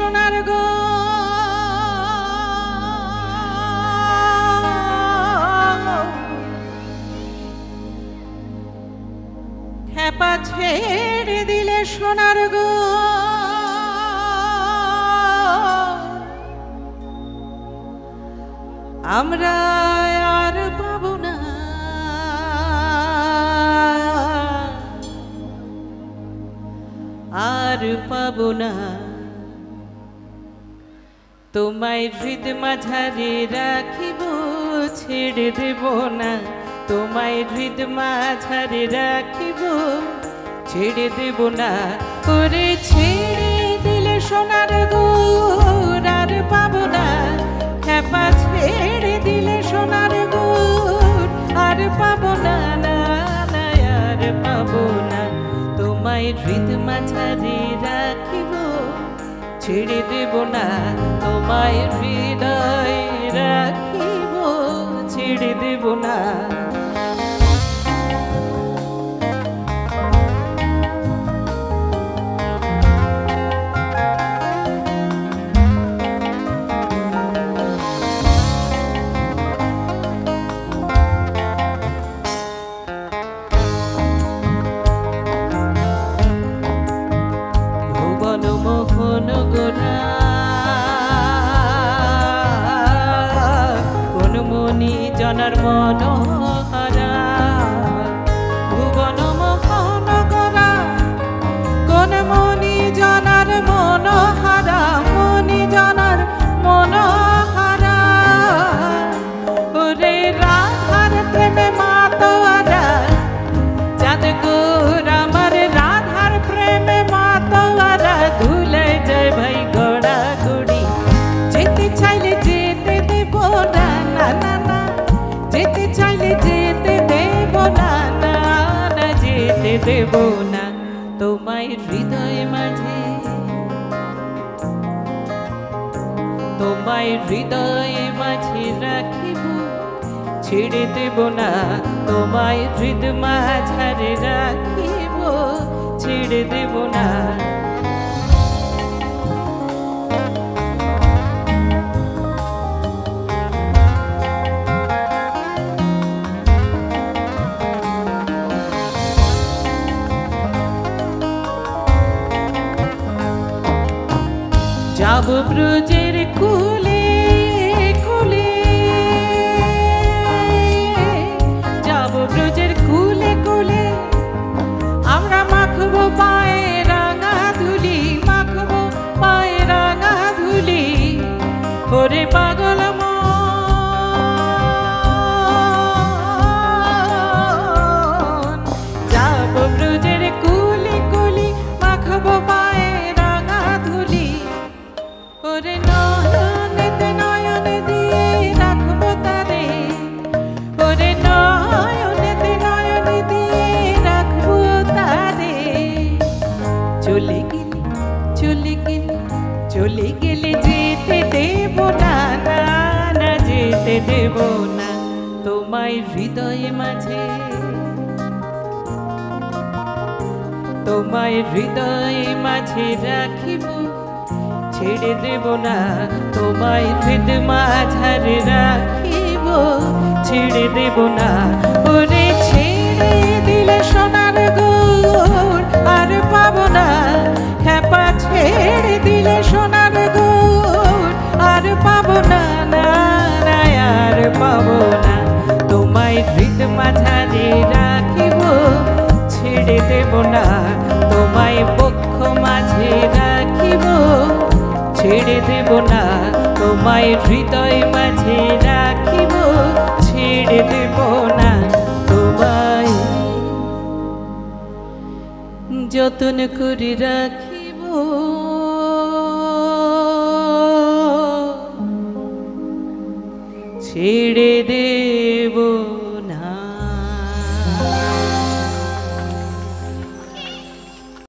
সোনার গো খেপা ছেড়ে দিলে সোনার গো আমরা আর পাবো না আর পাবো না তোমায় হৃদ মাঝারে রাখিব ছেড়ে দেব না তোমায় হৃদ মাঝারে রাখিব ছেড়ে দেব না ওরে ছেড়ে দিলে সোনার গো আর পাবো না খেপা ছেড়ে দিলে সোনার গো আর পাবো না না না আর পাবো না তোমায় হৃদ মাঝারে রাখিব ছেড়ে দেব না তোমায় হৃদয় রাখিব ছেড়ে দেব না কোন মনি জনার মনোহরা ভুবন মোহন গরা কোন মনি জনার মনোহরা মনি জনার মনোহরা ওরে রাধার প্রেমে মাতোয়ারা চাঁদ গোর আমার রাধার প্রেমে মাতোয়ারা ধুলে যায় ভাই গড়া গড়ি যেতে চাইলে যেতে দেব না না না না যেতে চাইলে যেতে দেব না না না যেতে দেব না তোমায় হৃদয় মাঝে তোমায় হৃদয় মাঝে রাখিব ছেড়ে দেব না তোমায় হৃদ মাঝারে রাখিব ছেড়ে দেব না যাব ব্রজের কুলে কুলে যাব ব্রজের কুলে কুলে আমরা মাখবো পায়ে রাঙা ধুলি মাখবো পায়ে রাঙা ধুলি ওরে পাগল মন যাব ব্রজের কুলে কুলে মাখবো পায়ে রাঙা ধুলি ওরে নয়নেতে নয়নে দিয়ে রাখবো তারে ওরে নয়নেতে নয়নে দিয়ে রাখবো তারে চলে গেলে চলে গেলে চলে গেলে যেতে দেব না না না যেতে দেব না তোমায় হৃদয় মাঝে তোমায় হৃদয় মাঝে রাখিব ছেড়ে দেব না তোমায় হৃদ মাঝারে রাখিব ছেড়ে দেব না ওরে ছেড়ে দিলে সোনার গো আর পাবো না খেপা ছেড়ে দিলে সোনার গো আর পাবো না না না আর পাবো না তোমায় হৃদ মাঝারে রাখিব ছেড়ে দেব না তোমায় বক্ষ মাঝে রাখিব ছেড়ে দেব না তোমায় হৃদয় মাঝে রাখিব ছেড়ে দেব না তোমায় যতন করে রাখিব ছেড়ে দেব